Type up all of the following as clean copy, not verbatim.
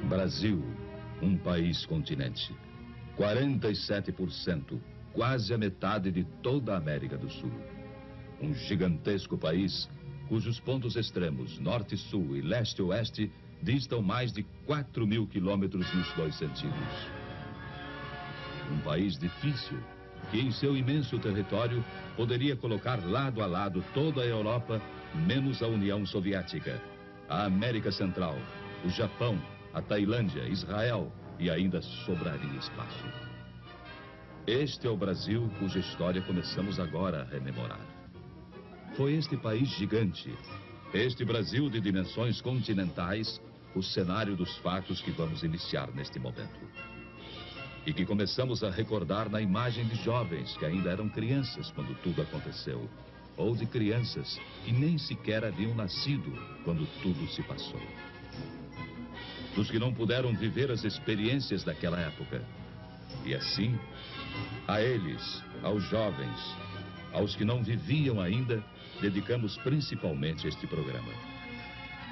Brasil, um país continente. 47%, quase a metade de toda a América do Sul. Um gigantesco país cujos pontos extremos, norte e sul e leste e oeste, distam mais de 4.000 quilômetros nos dois sentidos. Um país difícil, que em seu imenso território poderia colocar lado a lado toda a Europa, menos a União Soviética, a América Central, o Japão, a Tailândia, Israel, e ainda sobraria espaço. Este é o Brasil cuja história começamos agora a rememorar. Foi este país gigante, este Brasil de dimensões continentais, o cenário dos fatos que vamos iniciar neste momento. E que começamos a recordar na imagem de jovens que ainda eram crianças quando tudo aconteceu, ou de crianças que nem sequer haviam nascido quando tudo se passou. Dos que não puderam viver as experiências daquela época. E assim, a eles, aos jovens, aos que não viviam ainda, dedicamos principalmente este programa.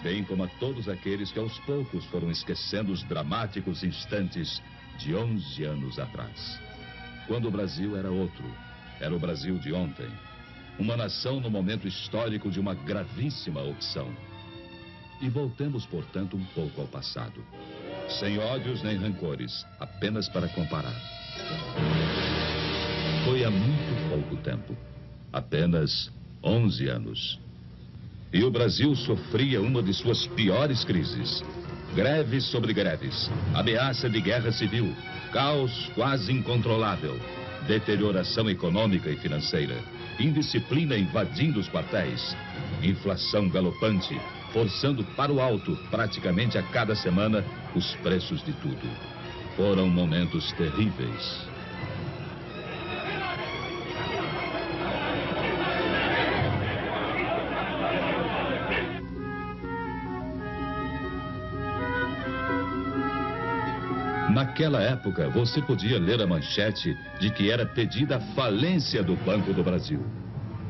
Bem como a todos aqueles que aos poucos foram esquecendo os dramáticos instantes de 11 anos atrás. Quando o Brasil era outro, era o Brasil de ontem. Uma nação no momento histórico de uma gravíssima opção. E voltemos, portanto, um pouco ao passado. Sem ódios nem rancores, apenas para comparar. Foi há muito pouco tempo, apenas 11 anos. E o Brasil sofria uma de suas piores crises. Greves sobre greves, ameaça de guerra civil, caos quase incontrolável, deterioração econômica e financeira, indisciplina invadindo os quartéis, inflação galopante, forçando para o alto, praticamente a cada semana, os preços de tudo. Foram momentos terríveis. Naquela época, você podia ler a manchete de que era pedida a falência do Banco do Brasil.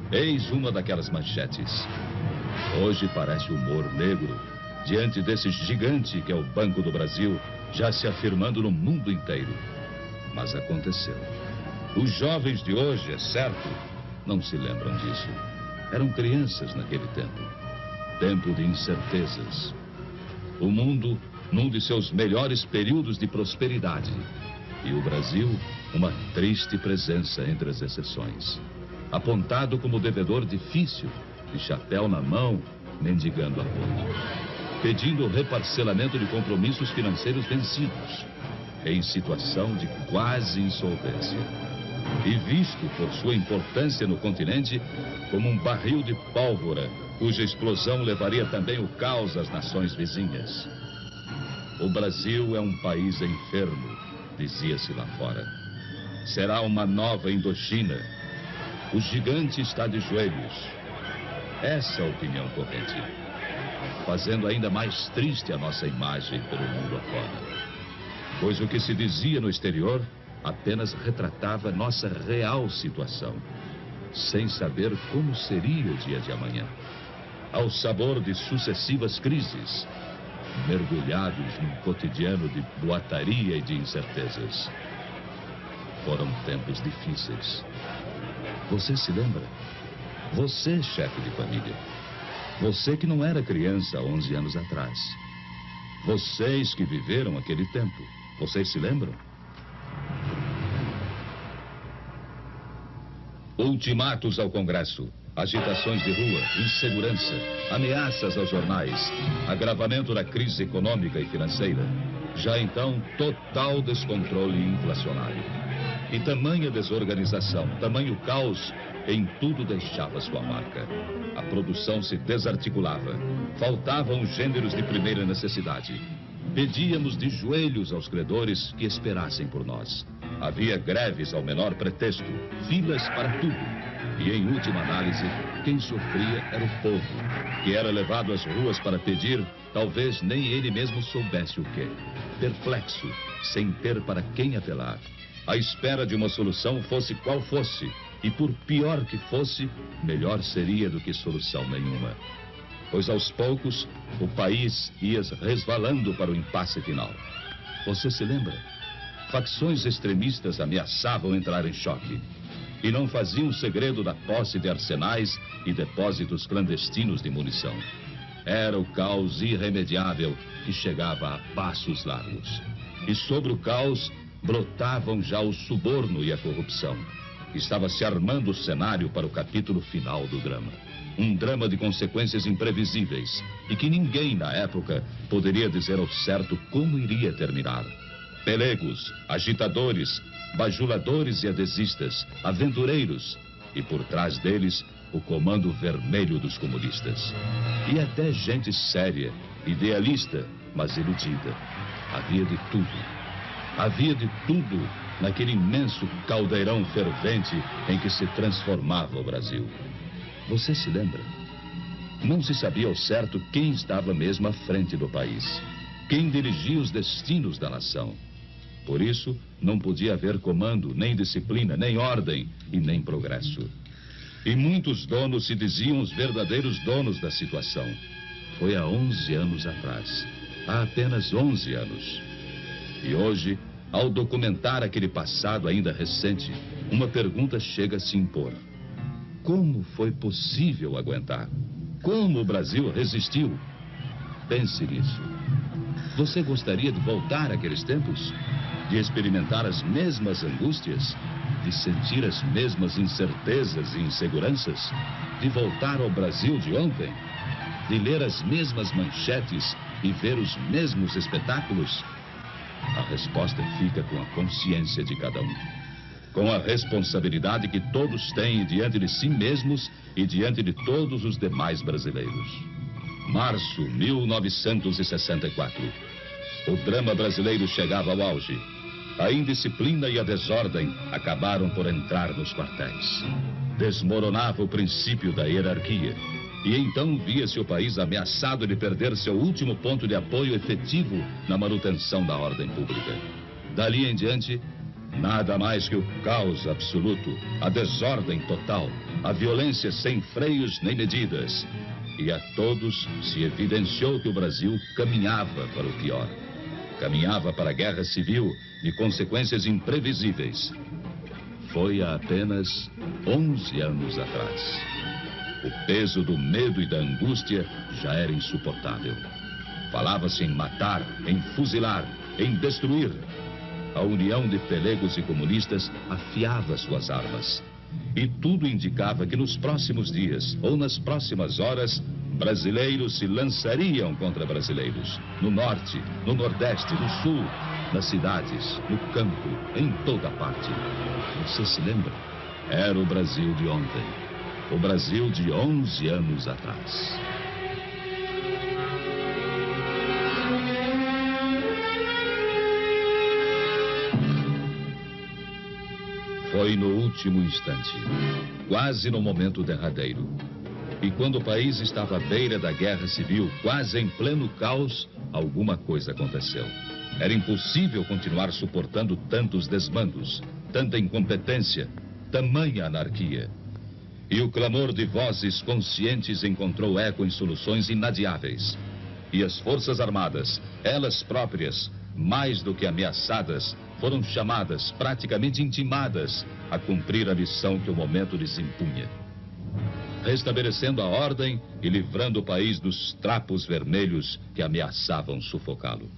Eis uma daquelas manchetes. Hoje parece humor negro, diante desse gigante que é o Banco do Brasil, já se afirmando no mundo inteiro. Mas aconteceu. Os jovens de hoje, é certo, não se lembram disso. Eram crianças naquele tempo. Tempo de incertezas. O mundo num de seus melhores períodos de prosperidade. E o Brasil, uma triste presença entre as exceções. Apontado como devedor difícil, de chapéu na mão, mendigando apoio. Pedindo o reparcelamento de compromissos financeiros vencidos. Em situação de quase insolvência. E visto por sua importância no continente como um barril de pólvora, cuja explosão levaria também o caos às nações vizinhas. O Brasil é um país enfermo, dizia-se lá fora. Será uma nova Indochina. O gigante está de joelhos. Essa é a opinião corrente. Fazendo ainda mais triste a nossa imagem pelo mundo afora. Pois o que se dizia no exterior apenas retratava nossa real situação, sem saber como seria o dia de amanhã. Ao sabor de sucessivas crises, mergulhados num cotidiano de boataria e de incertezas. Foram tempos difíceis. Você se lembra? Você, chefe de família. Você que não era criança há 11 anos atrás. Vocês que viveram aquele tempo. Vocês se lembram? Ultimatos ao Congresso. Agitações de rua, insegurança, ameaças aos jornais, agravamento da crise econômica e financeira. Já então, total descontrole inflacionário. E tamanha desorganização, tamanho caos, em tudo deixava sua marca. A produção se desarticulava. Faltavam os gêneros de primeira necessidade. Pedíamos de joelhos aos credores que esperassem por nós. Havia greves ao menor pretexto, filas para tudo. E, em última análise, quem sofria era o povo, que era levado às ruas para pedir, talvez nem ele mesmo soubesse o quê. Perplexo, sem ter para quem apelar. À espera de uma solução, fosse qual fosse. E por pior que fosse, melhor seria do que solução nenhuma. pois aos poucos o país ia resvalando para o impasse final. Você se lembra? Facções extremistas ameaçavam entrar em choque e não faziam segredo da posse de arsenais e depósitos clandestinos de munição. Era o caos irremediável que chegava a passos largos. E sobre o caos brotavam já o suborno e a corrupção. Estava se armando o cenário para o capítulo final do drama. Um drama de consequências imprevisíveis e que ninguém na época poderia dizer ao certo como iria terminar. Pelegos, agitadores, bajuladores e adesistas, aventureiros e por trás deles o comando vermelho dos comunistas. E até gente séria, idealista, mas iludida. Havia de tudo. Havia de tudo naquele imenso caldeirão fervente em que se transformava o Brasil. Você se lembra? Não se sabia ao certo quem estava mesmo à frente do país, quem dirigia os destinos da nação. Por isso, não podia haver comando, nem disciplina, nem ordem e nem progresso. E muitos donos se diziam os verdadeiros donos da situação. Foi há 11 anos atrás. Há apenas 11 anos. E hoje, ao documentar aquele passado ainda recente, uma pergunta chega a se impor. Como foi possível aguentar? Como o Brasil resistiu? Pense nisso. Você gostaria de voltar àqueles tempos? De experimentar as mesmas angústias? De sentir as mesmas incertezas e inseguranças? De voltar ao Brasil de ontem? De ler as mesmas manchetes e ver os mesmos espetáculos? A resposta fica com a consciência de cada um. Com a responsabilidade que todos têm diante de si mesmos e diante de todos os demais brasileiros. Março 1964. O drama brasileiro chegava ao auge. A indisciplina e a desordem acabaram por entrar nos quartéis. Desmoronava o princípio da hierarquia. E então via-se o país ameaçado de perder seu último ponto de apoio efetivo na manutenção da ordem pública. Dali em diante, nada mais que o caos absoluto, a desordem total, a violência sem freios nem medidas. E a todos se evidenciou que o Brasil caminhava para o pior. Caminhava para a guerra civil de consequências imprevisíveis. Foi há apenas 11 anos atrás. O peso do medo e da angústia já era insuportável. Falava-se em matar, em fuzilar, em destruir. A união de pelegos e comunistas afiava suas armas. E tudo indicava que nos próximos dias, ou nas próximas horas, brasileiros se lançariam contra brasileiros. No norte, no nordeste, no sul, nas cidades, no campo, em toda parte. Você se lembra? Era o Brasil de ontem. O Brasil de 11 anos atrás. Foi no último instante, quase no momento derradeiro. E quando o país estava à beira da guerra civil, quase em pleno caos, alguma coisa aconteceu. Era impossível continuar suportando tantos desmandos, tanta incompetência, tamanha anarquia. E o clamor de vozes conscientes encontrou eco em soluções inadiáveis. E as Forças Armadas, elas próprias, mais do que ameaçadas, foram chamadas, praticamente intimadas, a cumprir a missão que o momento lhes impunha. Restabelecendo a ordem e livrando o país dos trapos vermelhos que ameaçavam sufocá-lo.